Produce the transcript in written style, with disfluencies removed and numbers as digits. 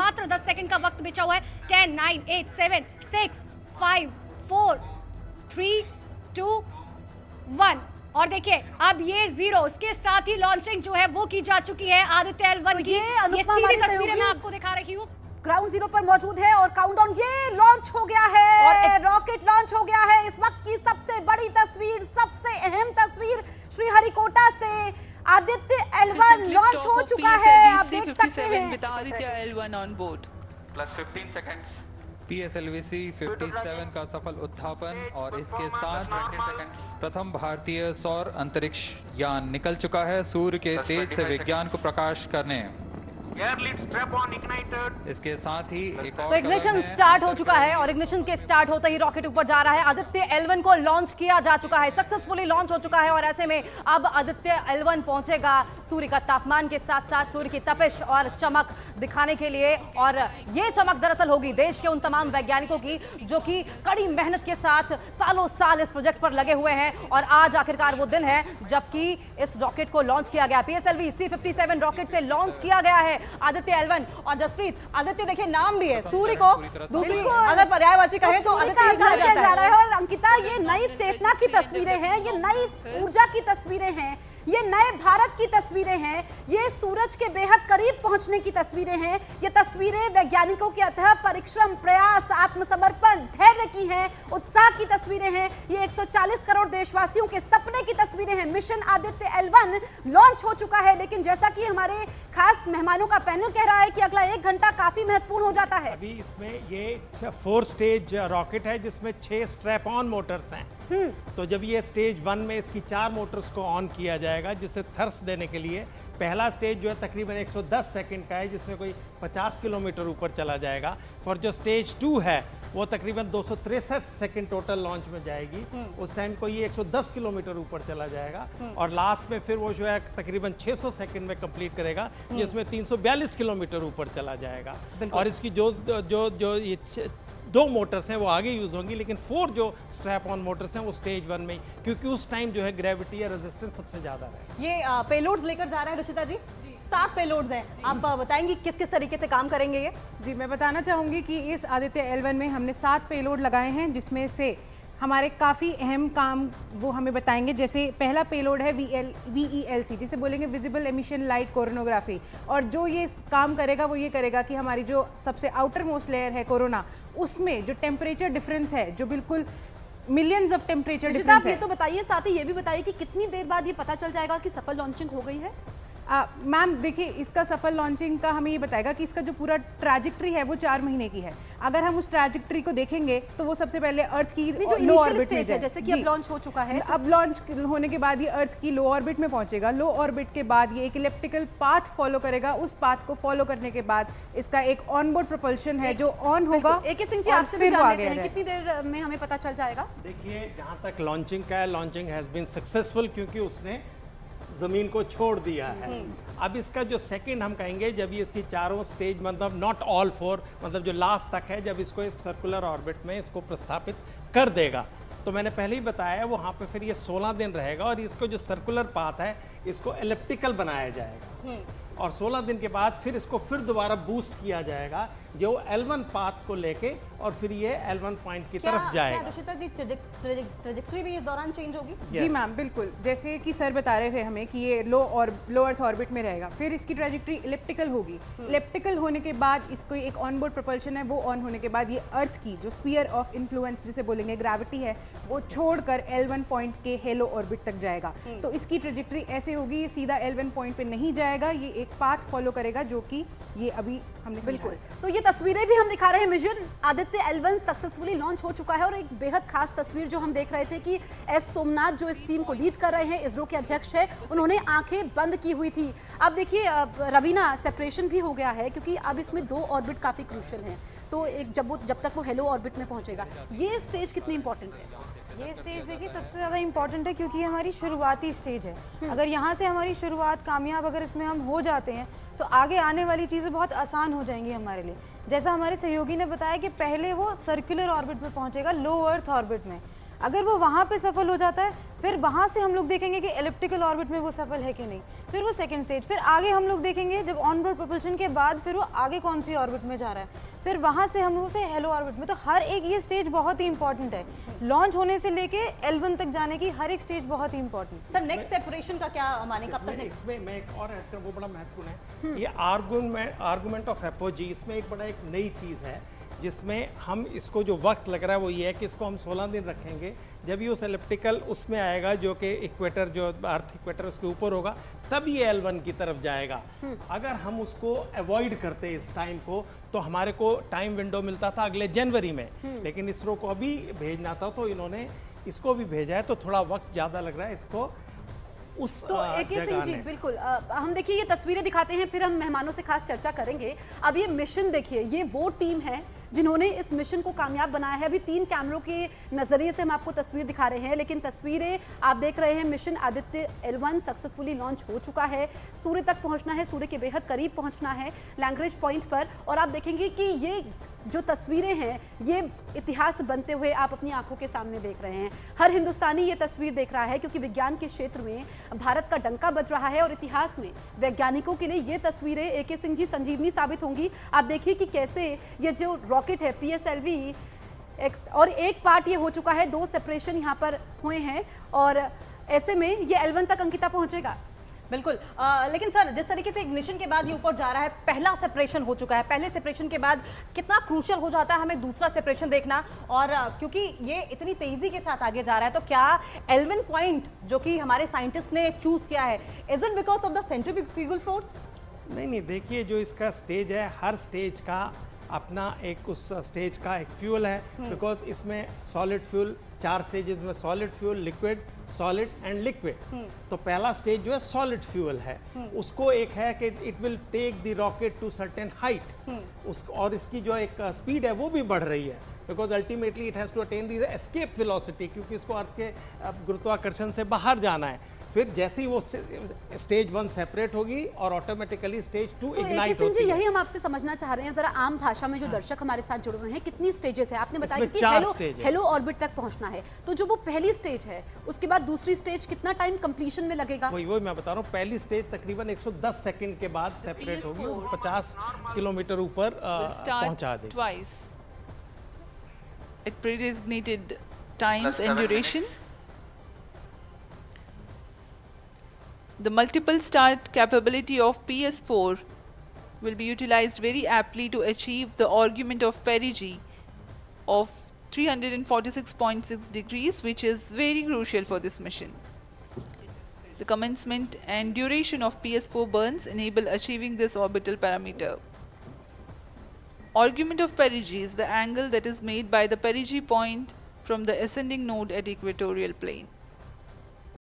मात्र 10 सेकंड का वक्त बचा हुआ है। 10, 9, 8, 7, 6, 5, 4, 3, 2, 1 और देखिए अब ये 0 इसके साथ ही लॉन्चिंग जो है वो की जा चुकी है आदित्य L1 की। ये सीधी तस्वीरें मैं आपको दिखा रही हूँ, ग्राउंड जीरो पर मौजूद है और काउंटडाउन ये लॉन्च हो गया है और रॉकेट लॉन्च हो गया है। इस वक्त की सबसे बड़ी तस्वीर, सबसे अहम तस्वीर श्रीहरिकोटा से आदित्य L1 लॉन्च हो चुका है। आप देख सकते हैं Aditya L1 on board plus 15 seconds PSLV-C 57 का सफल उत्थापन और इसके साथ प्रथम भारतीय सौर अंतरिक्ष यान निकल चुका है सूर्य के तेज से विज्ञान को प्रकाश करने। इसके साथ ही एक और तो इग्निशन स्टार्ट हो चुका है और इग्निशन के स्टार्ट होते ही रॉकेट ऊपर जा रहा है। आदित्य L1 को लॉन्च किया जा चुका है, सक्सेसफुली लॉन्च हो चुका है और ऐसे में अब आदित्य L1 पहुंचेगा सूर्य का तापमान के साथ साथ सूर्य की तपिश और चमक दिखाने के लिए। और ये चमक दरअसल होगी देश के उन तमाम वैज्ञानिकों की जो कि कड़ी मेहनत के साथ सालों साल इस प्रोजेक्ट पर लगे हुए हैं और आज आखिरकार वो दिन है जबकि इस रॉकेट को लॉन्च किया गया। PSLV-C 57 रॉकेट से लॉन्च किया गया है आदित्य L1। और जसप्रीत, आदित्य देखिए नाम भी है, सूर्य को दूसरी अगर पर्यायवाची कहें तो आदित्य जा रहा है। और अंकिता, ये नई चेतना की तस्वीरें हैं, ये नई ऊर्जा की तस्वीरें हैं, ये नए भारत की तस्वीरें हैं, ये सूरज के बेहद करीब पहुंचने की तस्वीरें हैं। ये तस्वीरें वैज्ञानिकों के अथक परिश्रम, प्रयास, आत्मसमर्पण, धैर्य की हैं, उत्साह की तस्वीरें हैं। ये 140 करोड़ देशवासियों के सपने की तस्वीरें हैं। मिशन आदित्य L1 लॉन्च हो चुका है, लेकिन जैसा कि हमारे खास मेहमानों का पैनल कह रहा है कि अगला 1 घंटा काफी महत्वपूर्ण हो जाता है। अभी इसमें ये 4 स्टेज रॉकेट है जिसमें 6 स्ट्रैप ऑन मोटर्स हैं। तो जब ये स्टेज 1 में इसकी 4 मोटर्स को ऑन किया जाएगा जिससे थर्स्ट देने के लिए पहला स्टेज जो है तकरीबन 110 सेकंड का है जिसमें कोई 50 किलोमीटर ऊपर चला जाएगा। और जो स्टेज 2 है वो तकरीबन 263 सेकंड टोटल लॉन्च में जाएगी। उस टाइम को ये 110 किलोमीटर ऊपर चला जाएगा और लास्ट में फिर वो जो है तकरीबन 600 सेकंड में कंप्लीट करेगा जिसमें 342 किलोमीटर ऊपर चला जाएगा। और इसकी जो ये 2 मोटर्स हैं वो आगे यूज होंगी, लेकिन 4 जो स्ट्रैप ऑन मोटर्स हैं वो स्टेज 1 में, क्योंकि उस टाइम जो है ग्रेविटी या रेजिस्टेंस सबसे ज्यादा है। ये पेलोड्स लेकर जा रहा है रुचिता जी, 7 पेलोड्स हैं। आप बताएंगी किस किस तरीके से काम करेंगे ये? जी, मैं बताना चाहूँगी कि इस आदित्य L1 में हमने 7 पेलोड लगाए हैं जिसमें से हमारे काफ़ी अहम काम वो हमें बताएंगे। जैसे पहला पेलोड है VELC, जिसे बोलेंगे विजिबल एमिशन लाइट कोरोनोग्राफी। और जो ये काम करेगा वो ये करेगा कि हमारी जो सबसे आउटर मोस्ट लेयर है कोरोना, उसमें जो टेम्परेचर डिफरेंस है जो बिल्कुल मिलियंस ऑफ टेम्परेचर डिफरेंस है। आप ये तो बताइए, साथ ही ये भी बताइए कि कितनी देर बाद ये पता चल जाएगा कि सफल लॉन्चिंग हो गई है? मैम देखिए, इसका सफल लॉन्चिंग का हमें ये बताएगा कि इसका जो पूरा ट्रैजेक्टरी है वो 4 महीने की है। अगर हम उस ट्रैजेक्टरी को देखेंगे तो वो सबसे पहले अर्थ की जो लो ऑर्बिट में है, जैसे कि अब लॉन्च हो चुका है, अब लॉन्च होने के बाद ये अर्थ की लो ऑर्बिट में पहुंचेगा। लो ऑर्बिट के बाद ये एक इलेप्टिकल पाथ फॉलो करेगा। उस पाथ को फॉलो करने के बाद इसका एक ऑनबोर्ड प्रोपल्शन है जो ऑन होगा। AK सिंह जी, आपसे भी जान लेते हैं कितनी देर में हमें पता चल जाएगा? देखिए, जहाँ तक लॉन्चिंग का है, लॉन्चिंग हैज बीन सक्सेसफुल क्योंकि उसने जमीन को छोड़ दिया है। अब इसका जो सेकंड हम कहेंगे, जब ये इसकी चारों स्टेज, मतलब नॉट ऑल 4, मतलब जो लास्ट तक है, जब इसको एक सर्कुलर ऑर्बिट में इसको प्रस्थापित कर देगा, तो मैंने पहले ही बताया वहाँ पे फिर ये 16 दिन रहेगा और इसको जो सर्कुलर पाथ है इसको एलिप्टिकल बनाया जाएगा और 16 दिन के बाद फिर इसको फिर दोबारा बूस्ट किया जाएगा जो L1 पाथ को लेके और फिर ये L1 पॉइंट की तरफ जाएगा। रुचिता जी, ट्रैजेक्टरी भी इस दौरान चेंज होगी? जी मैम, बिल्कुल। जैसे कि सर बता रहे थे हमें कि ये लो अर्थ ऑर्बिट में रहेगा, फिर इसकी ट्रैजेक्टरी इलिप्टिकल होगी। इलिप्टिकल होने के बाद इसको एक ऑनबोर्ड प्रोपल्शन है, वो ऑन होने के बाद ये अर्थ की जो स्फीयर ऑफ इन्फ्लुएंस जिसे बोलेंगे ग्रेविटी है, वो छोड़कर L1 पॉइंट के हेलो ऑर्बिट तक जाएगा। तो इसकी ट्रैजेक्टरी ऐसे होगी, ये सीधा L1 पॉइंट पे नहीं जाएगा, ये एक पाथ फॉलो करेगा जो कि ये अभी हमने बिल्कुल। तो ये तस्वीरें भी हम दिखा रहे हैं। Mission Aditya L1 successfully launch हो चुका है और एक बेहद खास तस्वीर जो हम देख रहे थे कि एस सोमनाथ जो इस टीम को लीड कर रहे हैं, इसरो के अध्यक्ष है, उन्होंने आंखें बंद की हुई थी। अब देखिए रवीना, सेपरेशन भी हो गया है क्योंकि अब इसमें 2 ऑर्बिट काफी क्रूशियल हैं। तो एक जब तक वो हेलो ऑर्बिट में पहुंचेगा, ये स्टेज कितनी इंपॉर्टेंट है? ये स्टेज देखिए सबसे ज़्यादा इम्पॉर्टेंट है क्योंकि ये हमारी शुरुआती स्टेज है। अगर यहाँ से हमारी शुरुआत कामयाब अगर इसमें हम हो जाते हैं तो आगे आने वाली चीज़ें बहुत आसान हो जाएंगी हमारे लिए। जैसा हमारे सहयोगी ने बताया कि पहले वो सर्कुलर ऑर्बिट में पहुँचेगा, लो अर्थ ऑर्बिट में। अगर वो वहाँ पे सफल हो जाता है, फिर वहाँ से हम लोग देखेंगे कि एलिप्टिकल ऑर्बिट में वो सफल है कि नहीं, फिर वो सेकंड स्टेज, फिर आगे हम लोग देखेंगे जब ऑन बोर्ड प्रोपल्शन के बाद फिर वो आगे कौन सी ऑर्बिट में जा रहा है, फिर वहाँ से हम उसे हेलो ऑर्बिट में। तो हर एक ये स्टेज बहुत ही इंपॉर्टेंट है, लॉन्च होने से लेके L1 तक जाने की हर एक स्टेज बहुत ही इंपॉर्टेंट। सर नेक्स्ट सेपरेशन का क्या माने, कब तक नेक्स्ट? इसमें मैं एक और ऐड करूं, वो बड़ा महत्वपूर्ण है, ये आर्गुमेंट ऑफ एपोजी, इसमें एक बड़ा एक नई चीज़ है जिसमें हम इसको जो वक्त लग रहा है वो ये है कि इसको हम 16 दिन रखेंगे, जब ये उस एलिप्टिकल उसमें आएगा जो कि इक्वेटर, जो अर्थ इक्वेटर उसके ऊपर होगा, तब ये L1 की तरफ जाएगा। अगर हम उसको अवॉइड करते इस टाइम को तो हमारे को टाइम विंडो मिलता था अगले जनवरी में, लेकिन इसरो को अभी भेजना था तो इन्होंने इसको भी भेजा है, तो थोड़ा वक्त ज़्यादा लग रहा है इसको उस तो AK सिंह जी, बिल्कुल हम देखिए ये तस्वीरें दिखाते हैं, फिर हम मेहमानों से खास चर्चा करेंगे। अब ये मिशन देखिए, ये वो टीम है जिन्होंने इस मिशन को कामयाब बनाया है। अभी 3 कैमरों के नजरिए से हम आपको तस्वीर दिखा रहे हैं, लेकिन तस्वीरें आप देख रहे हैं, mission Aditya L1 successfully launch हो चुका है। सूर्य तक पहुंचना है, सूर्य के बेहद करीब पहुंचना है लैग्रेंज पॉइंट पर, और आप देखेंगे कि ये जो तस्वीरें हैं ये इतिहास बनते हुए आप अपनी आंखों के सामने देख रहे हैं। हर हिंदुस्तानी ये तस्वीर देख रहा है क्योंकि विज्ञान के क्षेत्र में भारत का डंका बज रहा है और इतिहास में वैज्ञानिकों के लिए ये तस्वीरें AK सिंह जी संजीवनी साबित होंगी। आप देखिए कि कैसे ये जो रॉकेट है PSLV X, और एक पार्ट ये हो चुका है, 2 सेपरेशन यहाँ पर हुए हैं और ऐसे में ये L1 तक अंकिता पहुंचेगा। बिल्कुल लेकिन सर जिस तरीके से इग्निशन के बाद ये ऊपर जा रहा है, पहला सेपरेशन हो चुका है, पहले सेपरेशन के बाद कितना क्रूशियल हो जाता है हमें दूसरा सेपरेशन देखना, और क्योंकि ये इतनी तेजी के साथ आगे जा रहा है, तो क्या L1 पॉइंट जो कि हमारे साइंटिस्ट ने चूज किया है, is it because of the centrifugal force? नहीं, देखिए जो इसका स्टेज है, हर स्टेज का अपना एक उस स्टेज का एक फ्यूल है, बिकॉज इसमें सॉलिड फ्यूल, 4 स्टेजेस में solid fuel, liquid, solid and liquid. तो पहला स्टेज जो है सॉलिड फ्यूल है, उसको एक है कि it will take the rocket to certain height, और इसकी जो एक स्पीड है वो भी बढ़ रही है, because ultimately it has to attain the escape velocity, क्योंकि इसको अर्थ के गुरुत्वाकर्षण से बाहर जाना है। फिर जैसे ही वो स्टेज 1 सेपरेट होगी और ऑटोमेटिकली स्टेज 2 इग्नाइट होती है। यही हम आपसे समझना चाह रहे हैं जरा आम भाषा में, जो दर्शक हमारे साथ जुड़े हुए हैं, कितनी स्टेजेस है? आपने बताया कि हेलो ऑर्बिट तक पहुंचना है, तो जो वो पहली स्टेज है उसके बाद दूसरी स्टेज कितना टाइम कंप्लीशन में लगेगा? वही मैं बता रहा हूँ, पहली स्टेज तकरीबन 110 सेकंड के बाद सेपरेट होगी, 50 किलोमीटर ऊपर पहुंचा देगी। Twice. At predesignated times and duration. The multiple start capability of PS4 will be utilized very aptly to achieve the argument of perigee of 346.6 degrees, which is very crucial for this mission. The commencement and duration of PS4 burns enable achieving this orbital parameter. Argument of perigee is the angle that is made by the perigee point from the ascending node at equatorial plane.